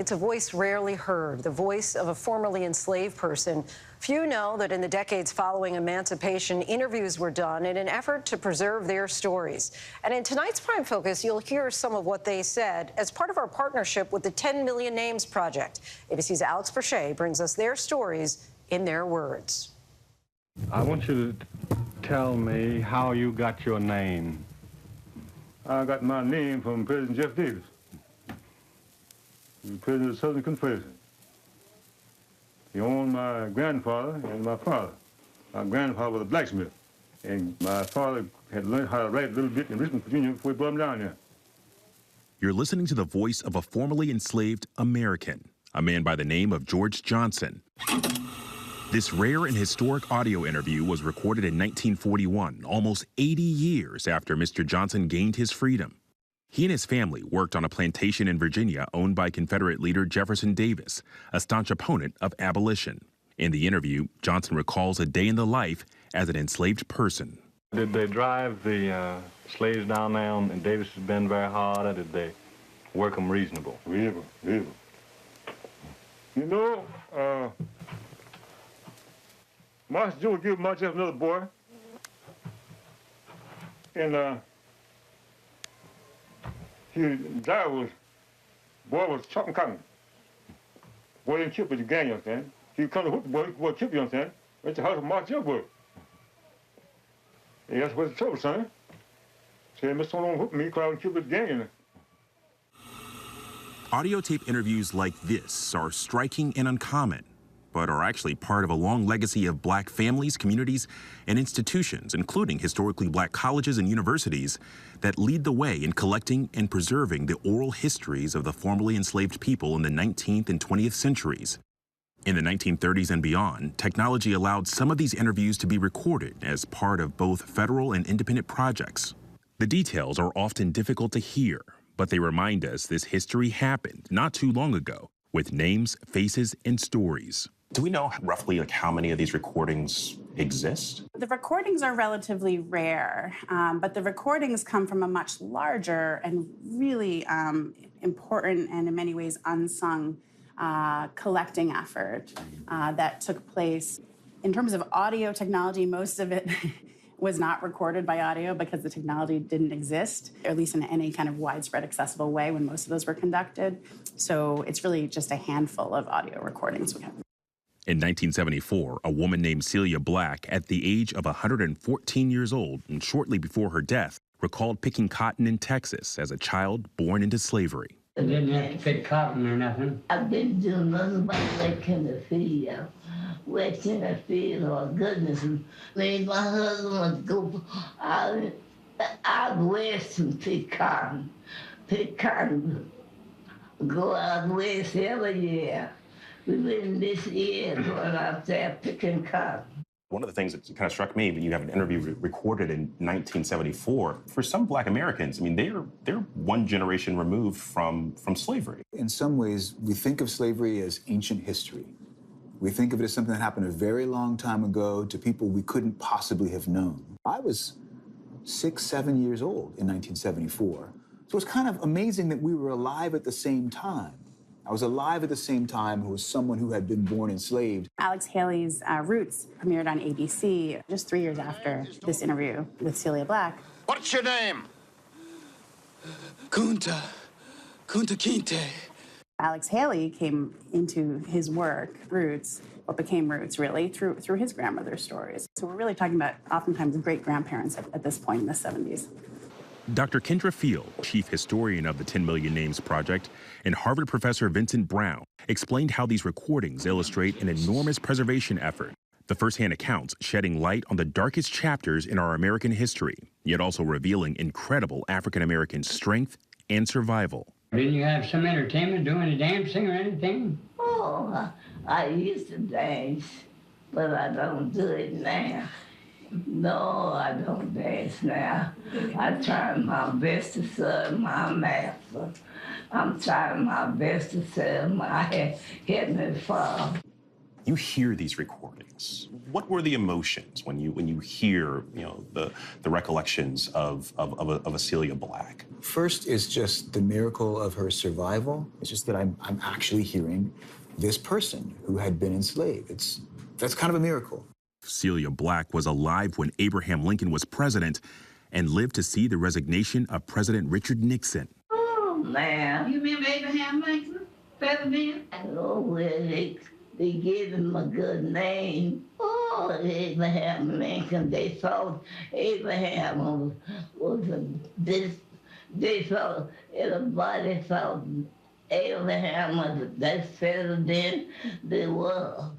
It's a voice rarely heard, the voice of a formerly enslaved person. Few know that in the decades following emancipation, interviews were done in an effort to preserve their stories. And in tonight's Prime Focus, you'll hear some of what they said as part of our partnership with the 10 Million Names Project. ABC's Alex Presha brings us their stories in their words. I want you to tell me how you got your name. I got my name from President Jeff Davis, the President of the Southern Confederation. He owned my grandfather and my father. My grandfather was a blacksmith, and my father had learned how to write a little bit in Richmond, Virginia before he brought him down there. You're listening to the voice of a formerly enslaved American, a man by the name of George Johnson. This rare and historic audio interview was recorded in 1941, almost 80 years after Mr. Johnson gained his freedom. He and his family worked on a plantation in Virginia owned by Confederate leader Jefferson Davis, a staunch opponent of abolition. In the interview, Johnson recalls a day in the life as an enslaved person. Did they drive the slaves down there in Davis's Bend very hard, or did they work them reasonable? Reasonable. You know, Master Joe gave my Jeff another boy, and boy was chopping cotton. Boy didn't kill, but you gang, you understand? He come to hook the boy kill, you understand? Went to the house of Master Joe boy. And that's what's the trouble, son. Said, Mr. Don't hook me, because I would kill this gang. Audio tape interviews like this are striking and uncommon, but are actually part of a long legacy of black families, communities, and institutions, including historically black colleges and universities, that lead the way in collecting and preserving the oral histories of the formerly enslaved people in the 19th and 20th centuries. In the 1930s and beyond, technology allowed some of these interviews to be recorded as part of both federal and independent projects. The details are often difficult to hear, but they remind us this history happened not too long ago, with names, faces, and stories. Do we know roughly how many of these recordings exist? The recordings are relatively rare, but the recordings come from a much larger and really important and in many ways unsung collecting effort that took place. In terms of audio technology, most of it was not recorded by audio because the technology didn't exist, at least in any kind of widespread accessible way when most of those were conducted. So it's really just a handful of audio recordings we have. In 1974, a woman named Celia Black, at the age of 114 years old and shortly before her death, recalled picking cotton in Texas as a child born into slavery. I didn't have to pick cotton or nothing. I've been doing nothing but working in the field. Working in the field, oh goodness. Me, my husband would go out west and pick cotton. Go out west every year. We've been this year going out there picking cotton. One of the things that kind of struck me, when you have an interview recorded in 1974, for some black Americans, I mean, they're one generation removed from slavery. In some ways, we think of slavery as ancient history. We think of it as something that happened a very long time ago to people we couldn't possibly have known. I was 6, 7 years old in 1974. So it's kind of amazing that we were alive at the same time. I was alive at the same time who was someone who had been born enslaved. Alex Haley's Roots premiered on ABC just 3 years after this interview with Celia Black. What's your name? Kunta Kinte. Alex Haley came into his work, Roots, what became Roots, really, through his grandmother's stories. So we're really talking about oftentimes great-grandparents at this point in the 70s. Dr. Kendra Field, chief historian of the 10 Million Names Project, and Harvard professor Vincent Brown explained how these recordings illustrate an enormous preservation effort. The firsthand accounts shedding light on the darkest chapters in our American history, yet also revealing incredible African-American strength and survival. Didn't you have some entertainment, doing any dancing or anything? Oh, I used to dance, but I don't do it now. No, I don't dance now. I try my best to serve my master. I'm trying my best to serve my Heavenly Father. You hear these recordings. What were the emotions when you hear, the recollections of Celia Black? First is just the miracle of her survival. It's just that I'm actually hearing this person who had been enslaved. That's kind of a miracle. Celia Black was alive when Abraham Lincoln was president and lived to see the resignation of President Richard Nixon. Oh, man. You remember Abraham Lincoln, President? I know where they gave him a good name. Oh, Abraham Lincoln. They thought Abraham was they thought, everybody thought Abraham was the best president there was.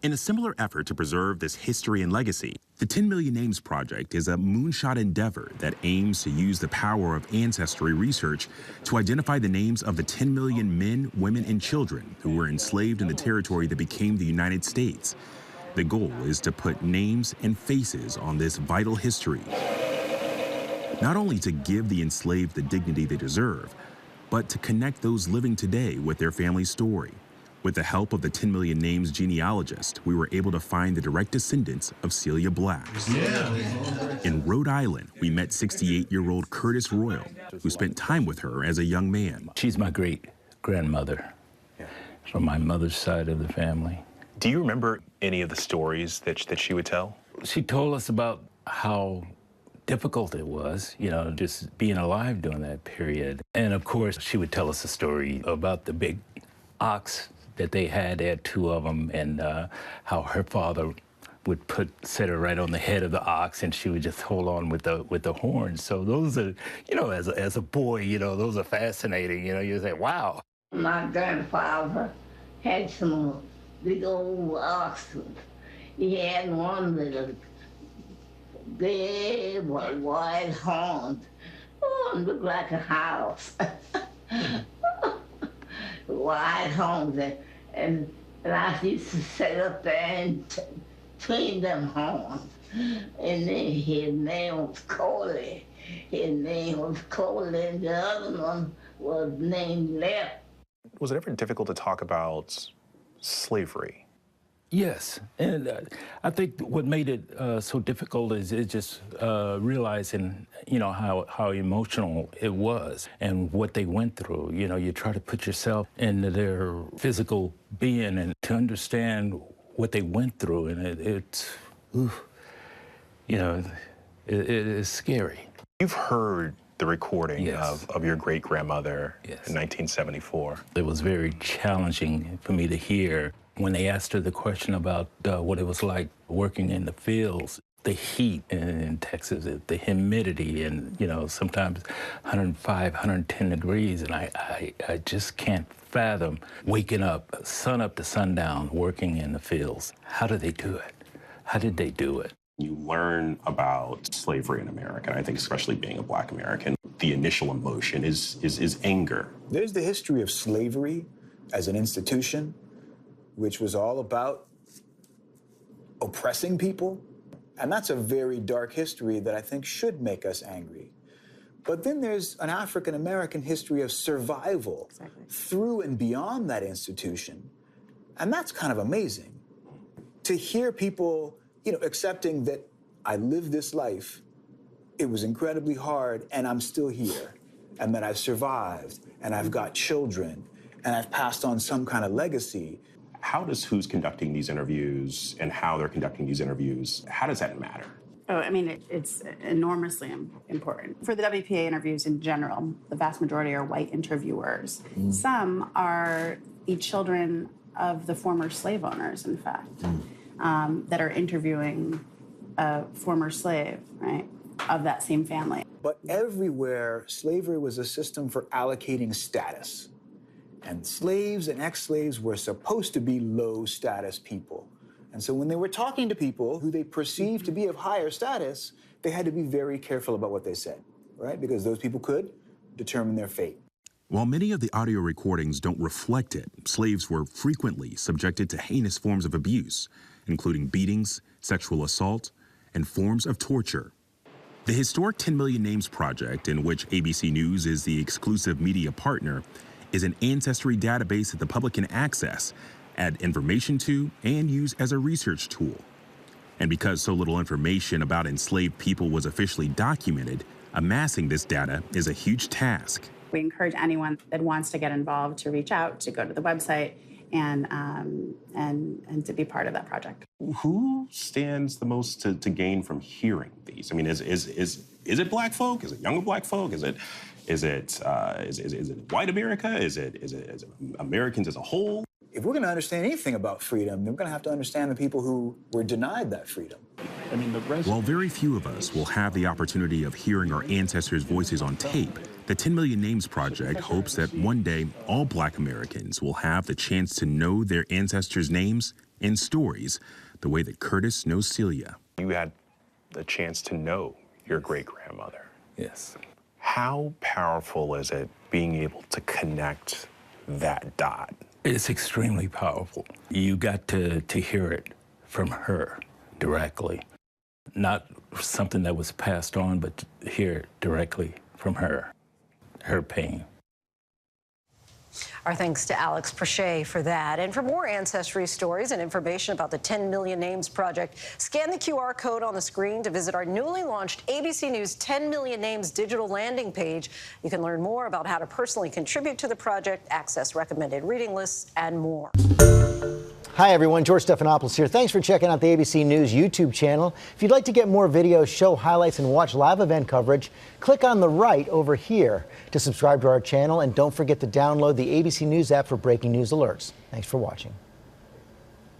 In a similar effort to preserve this history and legacy, the 10 Million Names Project is a moonshot endeavor that aims to use the power of ancestry research to identify the names of the 10 million men, women, and children who were enslaved in the territory that became the United States. The goal is to put names and faces on this vital history, not only to give the enslaved the dignity they deserve, but to connect those living today with their family's story. With the help of the 10 Million Names genealogist, we were able to find the direct descendants of Celia Black. In Rhode Island, we met 68-year-old Curtis Royal, who spent time with her as a young man. She's my great-grandmother from my mother's side of the family. Do you remember any of the stories that she would tell? She told us about how difficult it was, just being alive during that period. And of course, she would tell us a story about the big ox that they had. They had two of them, and how her father would set her right on the head of the ox, and she would just hold on with the horns. So those are, as a boy, those are fascinating. You say, wow. My grandfather had some big old oxen. He had one with a big wide horns. Oh, it looked like a house. Wide horns, and I used to sit up there and clean them horns. And then his name was Coley. And the other one was named Left. Was it ever difficult to talk about slavery? Yes, and I think what made it so difficult is just realizing, how emotional it was and what they went through. You try to put yourself into their physical being and to understand what they went through, and it is scary. You've heard the recording of your great-grandmother in 1974. It was very challenging for me to hear when they asked her the question about what it was like working in the fields, the heat in Texas, the humidity, and, sometimes 105, 110 degrees. And I just can't fathom waking up, sun up to sundown, working in the fields. How do they do it? How did they do it? You learn about slavery in America, and I think especially being a Black American, the initial emotion is anger. There's the history of slavery as an institution, which was all about oppressing people. And that's a very dark history that I think should make us angry. But then there's an African-American history of survival through and beyond that institution. And that's kind of amazing. To hear people, accepting that I lived this life, it was incredibly hard, and I'm still here, and that I've survived, and I've got children, and I've passed on some kind of legacy. How does who's conducting these interviews and how they're conducting these interviews, how does that matter? Oh, I mean, it's enormously important. For the WPA interviews in general, the vast majority are white interviewers. Some are the children of the former slave owners, in fact, that are interviewing a former slave, right, of that same family. But everywhere, slavery was a system for allocating status. And slaves and ex-slaves were supposed to be low-status people. And so when they were talking to people who they perceived to be of higher status, they had to be very careful about what they said, right? Because those people could determine their fate. While many of the audio recordings don't reflect it, slaves were frequently subjected to heinous forms of abuse, including beatings, sexual assault, and forms of torture. The historic 10 Million Names Project, in which ABC News is the exclusive media partner, is an ancestry database that the public can access add information to, and use as a research tool. And because so little information about enslaved people was officially documented, amassing this data is a huge task. We encourage anyone that wants to get involved to reach out, to go to the website, and to be part of that project. Who stands the most to gain from hearing these? I mean, is it Black folk? Is it younger Black folk? Is it white America? Is it Americans as a whole? If we're going to understand anything about freedom, then we're going to have to understand the people who were denied that freedom. I mean, while very few of us will have the opportunity of hearing our ancestors' voices on tape, the 10 Million Names Project hopes that one day all Black Americans will have the chance to know their ancestors' names and stories the way that Curtis knows Celia. You had the chance to know your great-grandmother. Yes. How powerful is it being able to connect that dot? It's extremely powerful. You got to hear it from her directly. Not something that was passed on, but to hear it directly from her pain. Our thanks to Alex Presha for that. And for more ancestry stories and information about the 10 Million Names Project, scan the QR code on the screen to visit our newly launched ABC News 10 Million Names digital landing page. You can learn more about how to personally contribute to the project, access recommended reading lists, and more. Hi, everyone. George Stephanopoulos here. Thanks for checking out the ABC News YouTube channel. If you'd like to get more videos, show highlights, and watch live event coverage, click on the right over here to subscribe to our channel. And don't forget to download the ABC News app for breaking news alerts. Thanks for watching.